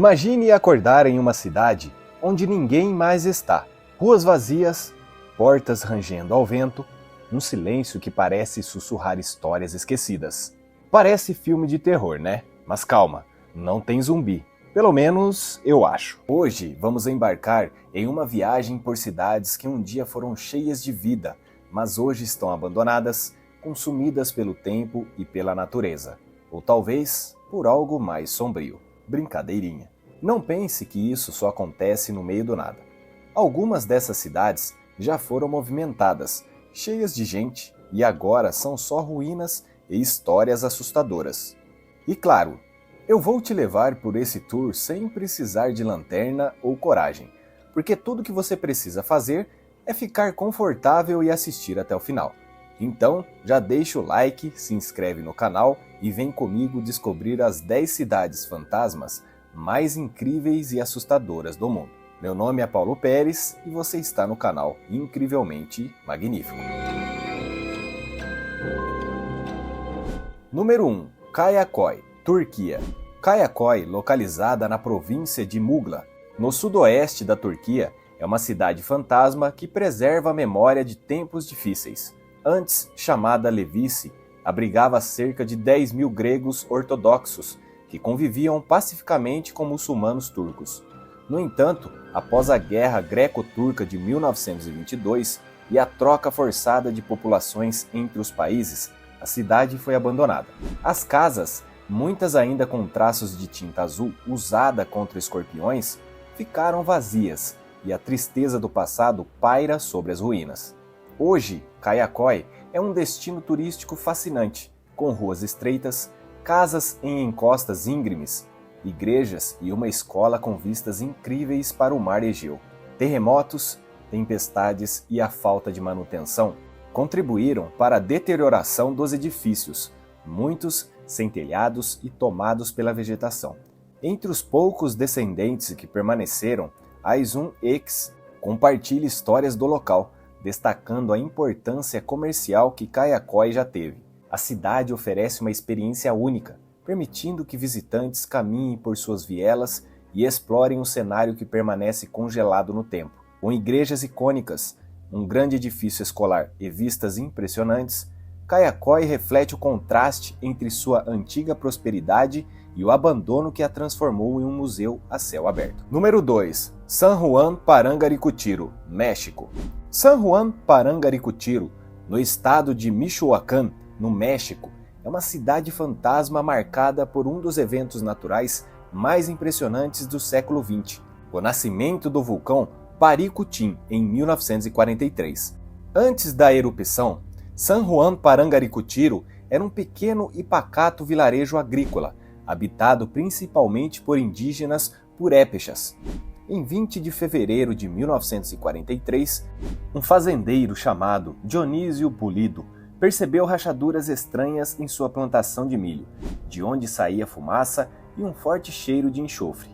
Imagine acordar em uma cidade onde ninguém mais está. Ruas vazias, portas rangendo ao vento, um silêncio que parece sussurrar histórias esquecidas. Parece filme de terror, né? Mas calma, não tem zumbi. Pelo menos, eu acho. Hoje, vamos embarcar em uma viagem por cidades que um dia foram cheias de vida, mas hoje estão abandonadas, consumidas pelo tempo e pela natureza. Ou talvez por algo mais sombrio. Brincadeirinha. Não pense que isso só acontece no meio do nada. Algumas dessas cidades já foram movimentadas, cheias de gente, e agora são só ruínas e histórias assustadoras. E claro, eu vou te levar por esse tour sem precisar de lanterna ou coragem, porque tudo que você precisa fazer é ficar confortável e assistir até o final. Então, já deixa o like, se inscreve no canal e vem comigo descobrir as 10 cidades fantasmas mais incríveis e assustadoras do mundo. Meu nome é Paulo Pérez e você está no canal Incrivelmente Magnífico. Número 1. Kayaköy, Turquia. Kayaköy, localizada na província de Muğla, no sudoeste da Turquia, é uma cidade fantasma que preserva a memória de tempos difíceis. Antes chamada Levice, abrigava cerca de 10.000 gregos ortodoxos que conviviam pacificamente com muçulmanos turcos. No entanto, após a Guerra Greco-Turca de 1922 e a troca forçada de populações entre os países, a cidade foi abandonada. As casas, muitas ainda com traços de tinta azul usada contra escorpiões, ficaram vazias e a tristeza do passado paira sobre as ruínas. Hoje, Kayaköy é um destino turístico fascinante, com ruas estreitas, casas em encostas íngremes, igrejas e uma escola com vistas incríveis para o mar Egeu. Terremotos, tempestades e a falta de manutenção contribuíram para a deterioração dos edifícios, muitos sem telhados e tomados pela vegetação. Entre os poucos descendentes que permaneceram, Aysun X compartilha histórias do local, destacando a importância comercial que Kayaköy já teve. A cidade oferece uma experiência única, permitindo que visitantes caminhem por suas vielas e explorem um cenário que permanece congelado no tempo. Com igrejas icônicas, um grande edifício escolar e vistas impressionantes, Kayaköy reflete o contraste entre sua antiga prosperidade e o abandono que a transformou em um museu a céu aberto. Número 2. San Juan Parangaricutiro, México. San Juan Parangaricutiro, no estado de Michoacán, no México, é uma cidade fantasma marcada por um dos eventos naturais mais impressionantes do século XX, o nascimento do vulcão Paricutín em 1943. Antes da erupção, San Juan Parangaricutiro era um pequeno e pacato vilarejo agrícola, habitado principalmente por indígenas purépechas. Em 20 de fevereiro de 1943, um fazendeiro chamado Dionísio Pulido percebeu rachaduras estranhas em sua plantação de milho, de onde saía fumaça e um forte cheiro de enxofre.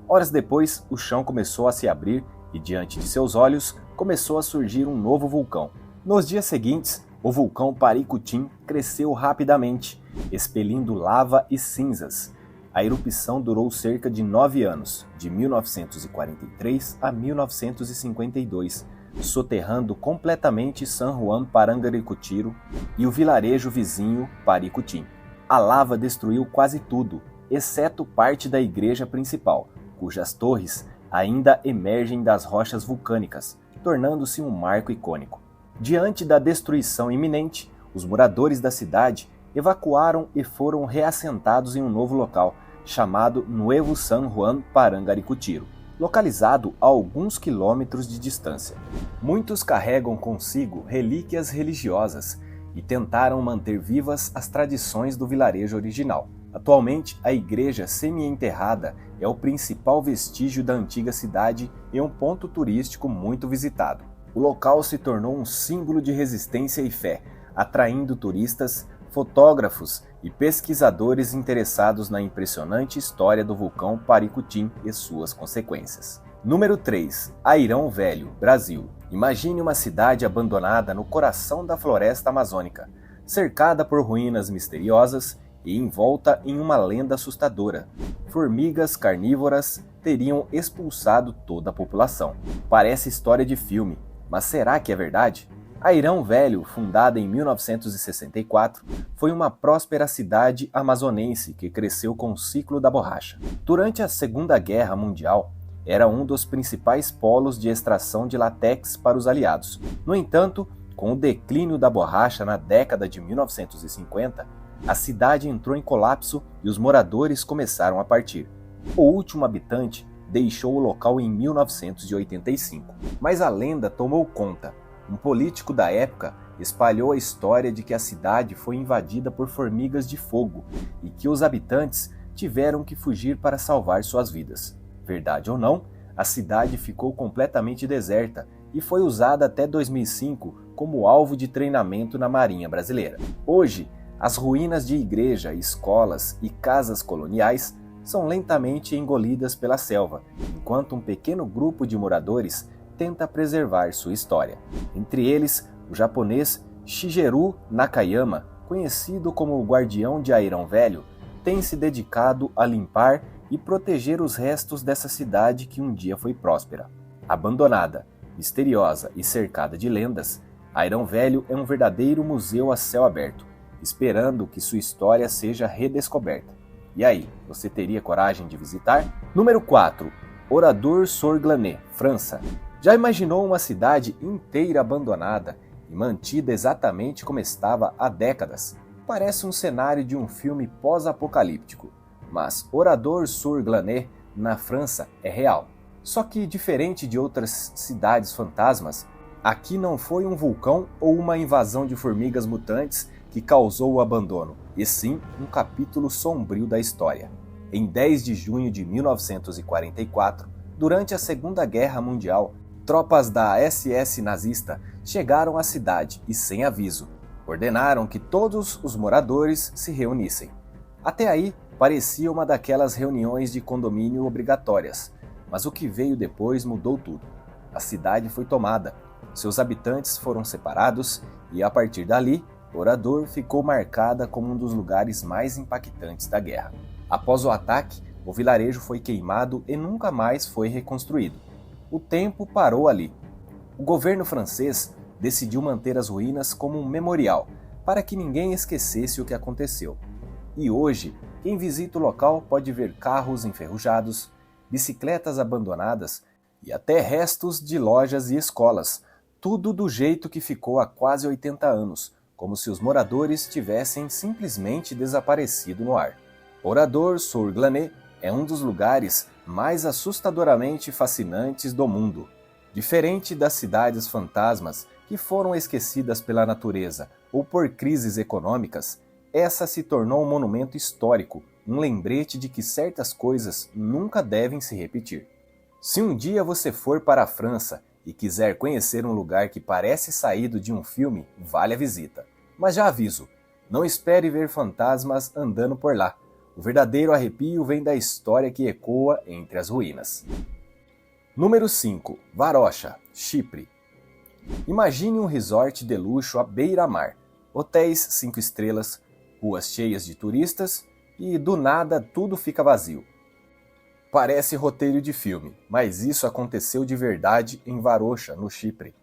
Horas depois, o chão começou a se abrir e, diante de seus olhos, começou a surgir um novo vulcão. Nos dias seguintes, o vulcão Paricutín cresceu rapidamente, expelindo lava e cinzas. A erupção durou cerca de 9 anos, de 1943 a 1952, soterrando completamente San Juan Parangaricutiro e o vilarejo vizinho Paricutín. A lava destruiu quase tudo, exceto parte da igreja principal, cujas torres ainda emergem das rochas vulcânicas, tornando-se um marco icônico. Diante da destruição iminente, os moradores da cidade evacuaram e foram reassentados em um novo local, chamado Nuevo San Juan Parangaricutiro, localizado a alguns quilômetros de distância. Muitos carregam consigo relíquias religiosas e tentaram manter vivas as tradições do vilarejo original. Atualmente, a igreja semi-enterrada é o principal vestígio da antiga cidade e um ponto turístico muito visitado. O local se tornou um símbolo de resistência e fé, atraindo turistas, fotógrafos e pesquisadores interessados na impressionante história do vulcão Paricutín e suas consequências. Número 3. Airão Velho, Brasil. Imagine uma cidade abandonada no coração da floresta amazônica, cercada por ruínas misteriosas e envolta em uma lenda assustadora. Formigas carnívoras teriam expulsado toda a população. Parece história de filme, mas será que é verdade? Airão Velho, fundada em 1964, foi uma próspera cidade amazonense que cresceu com o ciclo da borracha. Durante a Segunda Guerra Mundial, era um dos principais polos de extração de látex para os aliados. No entanto, com o declínio da borracha na década de 1950, a cidade entrou em colapso e os moradores começaram a partir. O último habitante deixou o local em 1985, mas a lenda tomou conta. Um político da época espalhou a história de que a cidade foi invadida por formigas de fogo e que os habitantes tiveram que fugir para salvar suas vidas. Verdade ou não, a cidade ficou completamente deserta e foi usada até 2005 como alvo de treinamento na Marinha Brasileira. Hoje, as ruínas de igreja, escolas e casas coloniais são lentamente engolidas pela selva, enquanto um pequeno grupo de moradores tenta preservar sua história. Entre eles, o japonês Shigeru Nakayama, conhecido como o Guardião de Airão Velho, tem se dedicado a limpar e proteger os restos dessa cidade que um dia foi próspera. Abandonada, misteriosa e cercada de lendas, Airão Velho é um verdadeiro museu a céu aberto, esperando que sua história seja redescoberta. E aí, você teria coragem de visitar? Número 4. Oradour-sur-Glane, França. Já imaginou uma cidade inteira abandonada e mantida exatamente como estava há décadas? Parece um cenário de um filme pós-apocalíptico, mas Oradour-sur-Glane, na França, é real. Só que, diferente de outras cidades fantasmas, aqui não foi um vulcão ou uma invasão de formigas mutantes que causou o abandono, e sim um capítulo sombrio da história. Em 10 de junho de 1944, durante a Segunda Guerra Mundial, tropas da SS nazista chegaram à cidade e, sem aviso, ordenaram que todos os moradores se reunissem. Até aí, parecia uma daquelas reuniões de condomínio obrigatórias, mas o que veio depois mudou tudo. A cidade foi tomada, seus habitantes foram separados e, a partir dali, Oradour ficou marcada como um dos lugares mais impactantes da guerra. Após o ataque, o vilarejo foi queimado e nunca mais foi reconstruído. O tempo parou ali. O governo francês decidiu manter as ruínas como um memorial, para que ninguém esquecesse o que aconteceu. E hoje, quem visita o local pode ver carros enferrujados, bicicletas abandonadas e até restos de lojas e escolas, tudo do jeito que ficou há quase 80 anos, como se os moradores tivessem simplesmente desaparecido no ar. Oradour-sur-Glane é um dos lugares mais assustadoramente fascinantes do mundo. Diferente das cidades fantasmas que foram esquecidas pela natureza ou por crises econômicas, essa se tornou um monumento histórico, um lembrete de que certas coisas nunca devem se repetir. Se um dia você for para a França e quiser conhecer um lugar que parece saído de um filme, vale a visita. Mas já aviso, não espere ver fantasmas andando por lá. O verdadeiro arrepio vem da história que ecoa entre as ruínas. Número 5. Varosha, Chipre. Imagine um resort de luxo à beira-mar, hotéis 5 estrelas, ruas cheias de turistas e, do nada, tudo fica vazio. Parece roteiro de filme, mas isso aconteceu de verdade em Varosha, no Chipre.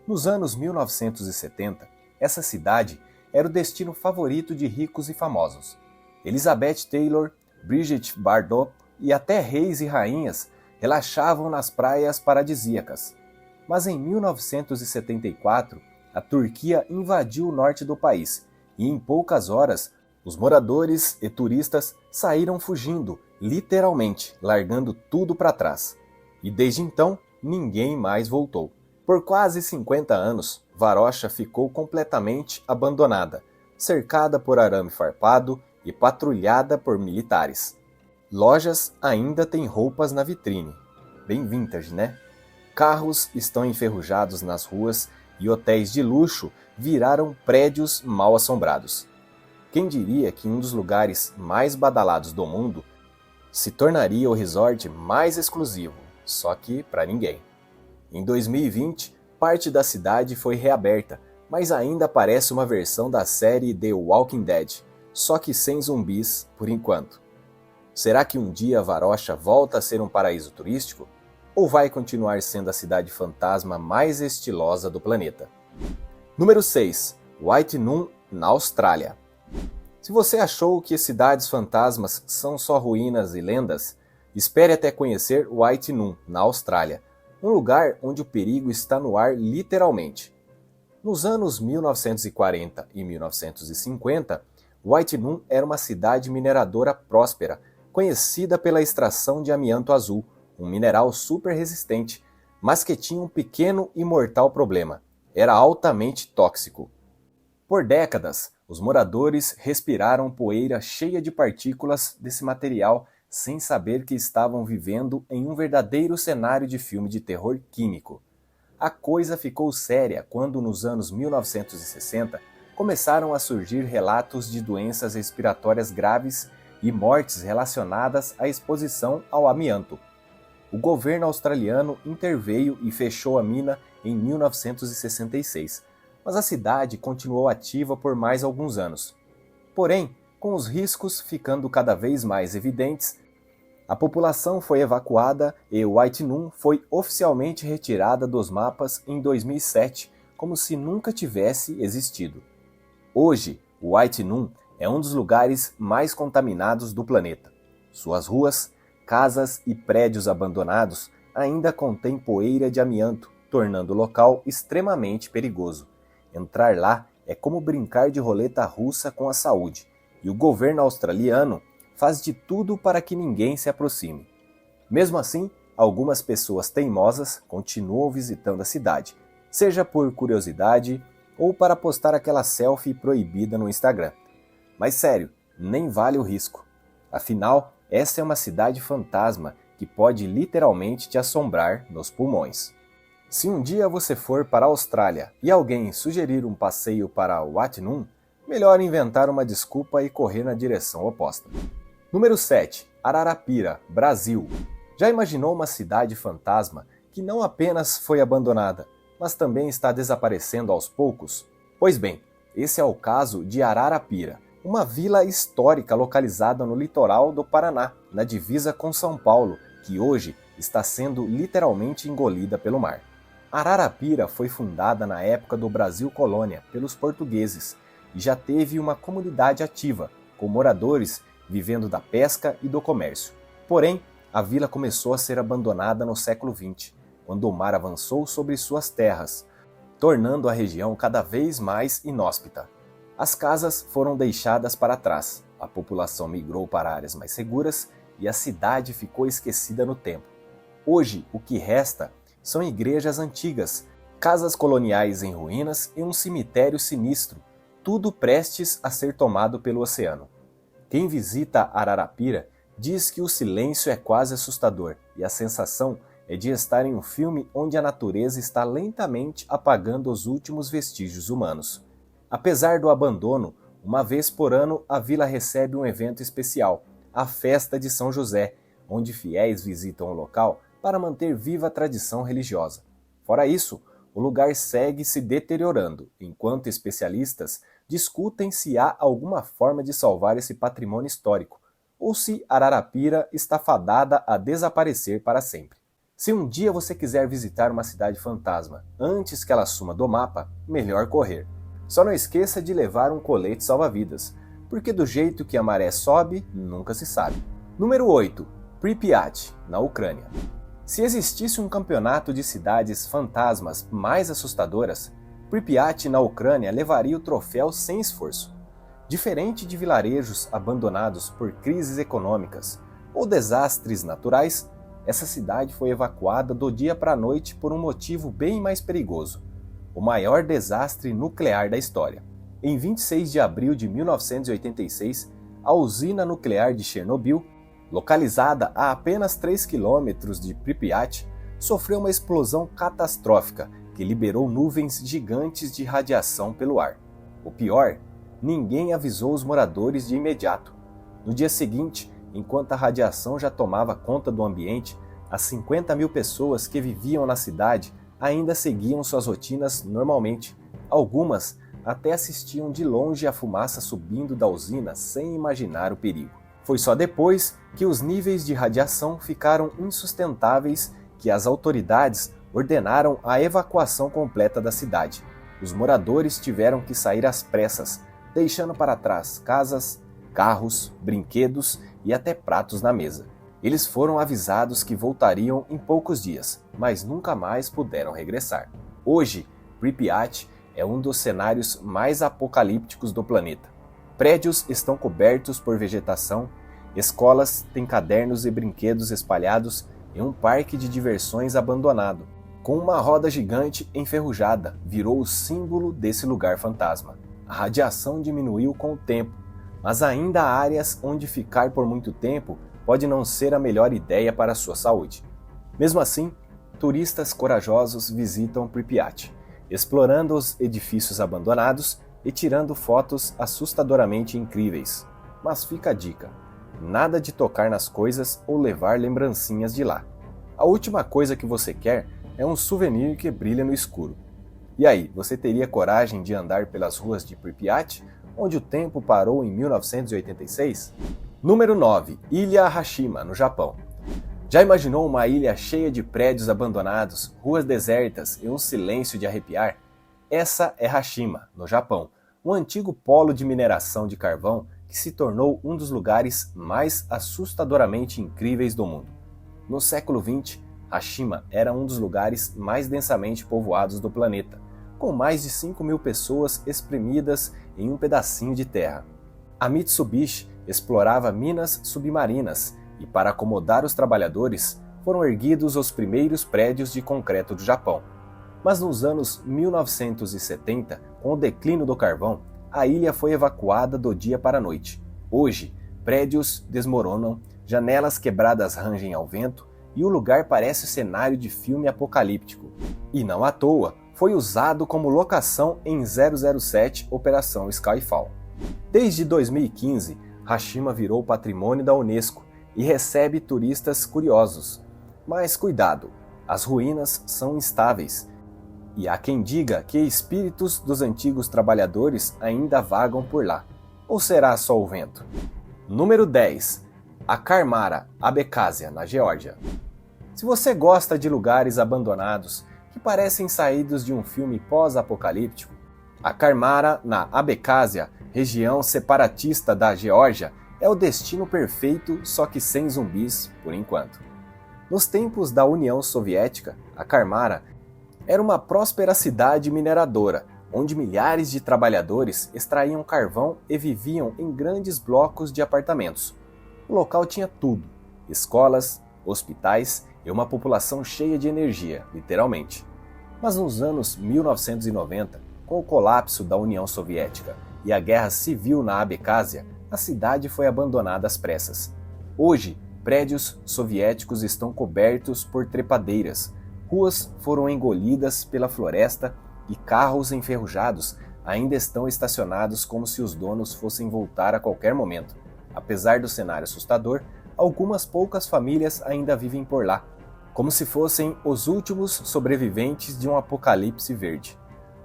Nos anos 1970, essa cidade era o destino favorito de ricos e famosos. Elizabeth Taylor, Brigitte Bardot e até reis e rainhas relaxavam nas praias paradisíacas. Mas em 1974, a Turquia invadiu o norte do país e em poucas horas, os moradores e turistas saíram fugindo, literalmente, largando tudo para trás. E desde então, ninguém mais voltou. Por quase 50 anos, Varosha ficou completamente abandonada, cercada por arame farpado e patrulhada por militares. Lojas ainda têm roupas na vitrine. Bem vintage, né? Carros estão enferrujados nas ruas e hotéis de luxo viraram prédios mal assombrados. Quem diria que um dos lugares mais badalados do mundo se tornaria o resort mais exclusivo, só que para ninguém. Em 2020, parte da cidade foi reaberta, mas ainda parece uma versão da série The Walking Dead, só que sem zumbis por enquanto. Será que um dia Varosha volta a ser um paraíso turístico? Ou vai continuar sendo a cidade fantasma mais estilosa do planeta? Número 6. White Nun, na Austrália. Se você achou que cidades fantasmas são só ruínas e lendas, espere até conhecer White Nun, na Austrália, um lugar onde o perigo está no ar literalmente. Nos anos 1940 e 1950, White Nun era uma cidade mineradora próspera, conhecida pela extração de amianto azul, um mineral super resistente, mas que tinha um pequeno e mortal problema: era altamente tóxico. Por décadas, os moradores respiraram poeira cheia de partículas desse material sem saber que estavam vivendo em um verdadeiro cenário de filme de terror químico. A coisa ficou séria quando, nos anos 1960, começaram a surgir relatos de doenças respiratórias graves e mortes relacionadas à exposição ao amianto. O governo australiano interveio e fechou a mina em 1966, mas a cidade continuou ativa por mais alguns anos. Porém, com os riscos ficando cada vez mais evidentes, a população foi evacuada e White Nun foi oficialmente retirada dos mapas em 2007, como se nunca tivesse existido. Hoje, White Nun é um dos lugares mais contaminados do planeta. Suas ruas, casas e prédios abandonados ainda contêm poeira de amianto, tornando o local extremamente perigoso. Entrar lá é como brincar de roleta russa com a saúde, e o governo australiano faz de tudo para que ninguém se aproxime. Mesmo assim, algumas pessoas teimosas continuam visitando a cidade, seja por curiosidade ou para postar aquela selfie proibida no Instagram. Mas sério, nem vale o risco. Afinal, essa é uma cidade fantasma que pode literalmente te assombrar nos pulmões. Se um dia você for para a Austrália e alguém sugerir um passeio para White Nun, melhor inventar uma desculpa e correr na direção oposta. Número 7. Ararapira, Brasil. Já imaginou uma cidade fantasma que não apenas foi abandonada, mas também está desaparecendo aos poucos? Pois bem, esse é o caso de Ararapira, uma vila histórica localizada no litoral do Paraná, na divisa com São Paulo, que hoje está sendo literalmente engolida pelo mar. Ararapira foi fundada na época do Brasil Colônia pelos portugueses e já teve uma comunidade ativa, com moradores vivendo da pesca e do comércio. Porém, a vila começou a ser abandonada no século XX, quando o mar avançou sobre suas terras, tornando a região cada vez mais inóspita. As casas foram deixadas para trás, a população migrou para áreas mais seguras e a cidade ficou esquecida no tempo. Hoje, o que resta são igrejas antigas, casas coloniais em ruínas e um cemitério sinistro, tudo prestes a ser tomado pelo oceano. Quem visita Ararapira diz que o silêncio é quase assustador e a sensação é de estar em um filme onde a natureza está lentamente apagando os últimos vestígios humanos. Apesar do abandono, uma vez por ano a vila recebe um evento especial, a Festa de São José, onde fiéis visitam o local para manter viva a tradição religiosa. Fora isso, o lugar segue se deteriorando, enquanto especialistas discutem se há alguma forma de salvar esse patrimônio histórico, ou se Ararapira está fadada a desaparecer para sempre. Se um dia você quiser visitar uma cidade fantasma antes que ela suma do mapa, melhor correr. Só não esqueça de levar um colete salva-vidas, porque do jeito que a maré sobe, nunca se sabe. Número 8. Pripyat, na Ucrânia. Se existisse um campeonato de cidades fantasmas mais assustadoras, Pripyat, na Ucrânia, levaria o troféu sem esforço. Diferente de vilarejos abandonados por crises econômicas ou desastres naturais, essa cidade foi evacuada do dia para a noite por um motivo bem mais perigoso: o maior desastre nuclear da história. Em 26 de abril de 1986, a usina nuclear de Chernobyl, localizada a apenas 3 quilômetros de Pripyat, sofreu uma explosão catastrófica que liberou nuvens gigantes de radiação pelo ar. O pior, ninguém avisou os moradores de imediato. No dia seguinte, enquanto a radiação já tomava conta do ambiente, as 50 mil pessoas que viviam na cidade ainda seguiam suas rotinas normalmente, algumas até assistiam de longe a fumaça subindo da usina sem imaginar o perigo. Foi só depois que os níveis de radiação ficaram insustentáveis que as autoridades ordenaram a evacuação completa da cidade. Os moradores tiveram que sair às pressas, deixando para trás casas, carros, brinquedos e até pratos na mesa. Eles foram avisados que voltariam em poucos dias, mas nunca mais puderam regressar. Hoje, Pripyat é um dos cenários mais apocalípticos do planeta. Prédios estão cobertos por vegetação, escolas têm cadernos e brinquedos espalhados em um parque de diversões abandonado, com uma roda gigante enferrujada, virou o símbolo desse lugar fantasma. A radiação diminuiu com o tempo, mas ainda há áreas onde ficar por muito tempo pode não ser a melhor ideia para a sua saúde. Mesmo assim, turistas corajosos visitam Pripyat, explorando os edifícios abandonados e tirando fotos assustadoramente incríveis. Mas fica a dica: nada de tocar nas coisas ou levar lembrancinhas de lá. A última coisa que você quer é um souvenir que brilha no escuro. E aí, você teria coragem de andar pelas ruas de Pripyat, onde o tempo parou em 1986? Número 9. Ilha Hashima, no Japão. Já imaginou uma ilha cheia de prédios abandonados, ruas desertas e um silêncio de arrepiar? Essa é Hashima, no Japão, um antigo polo de mineração de carvão que se tornou um dos lugares mais assustadoramente incríveis do mundo. No século XX, Hashima era um dos lugares mais densamente povoados do planeta, com mais de 5.000 pessoas espremidas em um pedacinho de terra. A Mitsubishi explorava minas submarinas e, para acomodar os trabalhadores, foram erguidos os primeiros prédios de concreto do Japão. Mas nos anos 1970, com o declínio do carvão, a ilha foi evacuada do dia para a noite. Hoje, prédios desmoronam, janelas quebradas rangem ao vento e o lugar parece cenário de filme apocalíptico. E não à toa, foi usado como locação em 007 Operação Skyfall. Desde 2015, Hashima virou patrimônio da Unesco e recebe turistas curiosos. Mas cuidado, as ruínas são instáveis e há quem diga que espíritos dos antigos trabalhadores ainda vagam por lá. Ou será só o vento? Número 10. A Karmara, Abkhazia, na Geórgia. Se você gosta de lugares abandonados que parecem saídos de um filme pós-apocalíptico, a Karmara, na Abkhazia, região separatista da Geórgia, é o destino perfeito, só que sem zumbis, por enquanto. Nos tempos da União Soviética, a Karmara era uma próspera cidade mineradora, onde milhares de trabalhadores extraíam carvão e viviam em grandes blocos de apartamentos. O local tinha tudo: escolas, hospitais e uma população cheia de energia, literalmente. Mas nos anos 1990, com o colapso da União Soviética e a guerra civil na Abkhazia, a cidade foi abandonada às pressas. Hoje, prédios soviéticos estão cobertos por trepadeiras, ruas foram engolidas pela floresta e carros enferrujados ainda estão estacionados como se os donos fossem voltar a qualquer momento. Apesar do cenário assustador, algumas poucas famílias ainda vivem por lá, como se fossem os últimos sobreviventes de um apocalipse verde.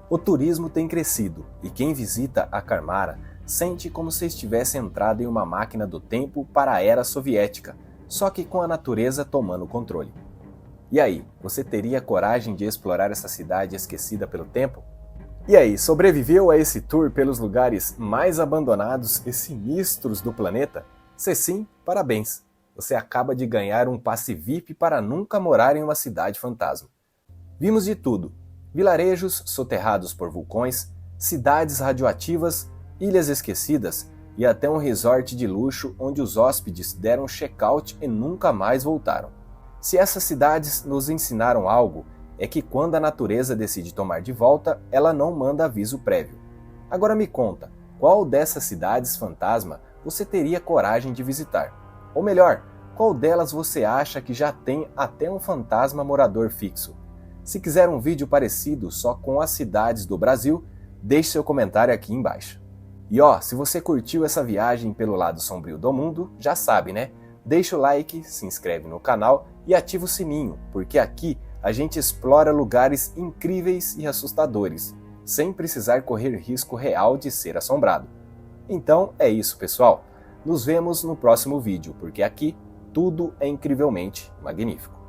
O turismo tem crescido e quem visita a Karmara sente como se estivesse entrado em uma máquina do tempo para a era soviética, só que com a natureza tomando o controle. E aí, você teria coragem de explorar essa cidade esquecida pelo tempo? E aí, sobreviveu a esse tour pelos lugares mais abandonados e sinistros do planeta? Se sim, parabéns! Você acaba de ganhar um passe VIP para nunca morar em uma cidade fantasma. Vimos de tudo: vilarejos soterrados por vulcões, cidades radioativas, ilhas esquecidas e até um resort de luxo onde os hóspedes deram check-out e nunca mais voltaram. Se essas cidades nos ensinaram algo, é que quando a natureza decide tomar de volta, ela não manda aviso prévio. Agora me conta, qual dessas cidades fantasma você teria coragem de visitar? Ou melhor, qual delas você acha que já tem até um fantasma morador fixo? Se quiser um vídeo parecido só com as cidades do Brasil, deixe seu comentário aqui embaixo. E se você curtiu essa viagem pelo lado sombrio do mundo, já sabe, né? Deixa o like, se inscreve no canal e ativa o sininho, porque aqui a gente explora lugares incríveis e assustadores. sem precisar correr risco real de ser assombrado. Então é isso, pessoal. Nos vemos no próximo vídeo, porque aqui tudo é incrivelmente magnífico.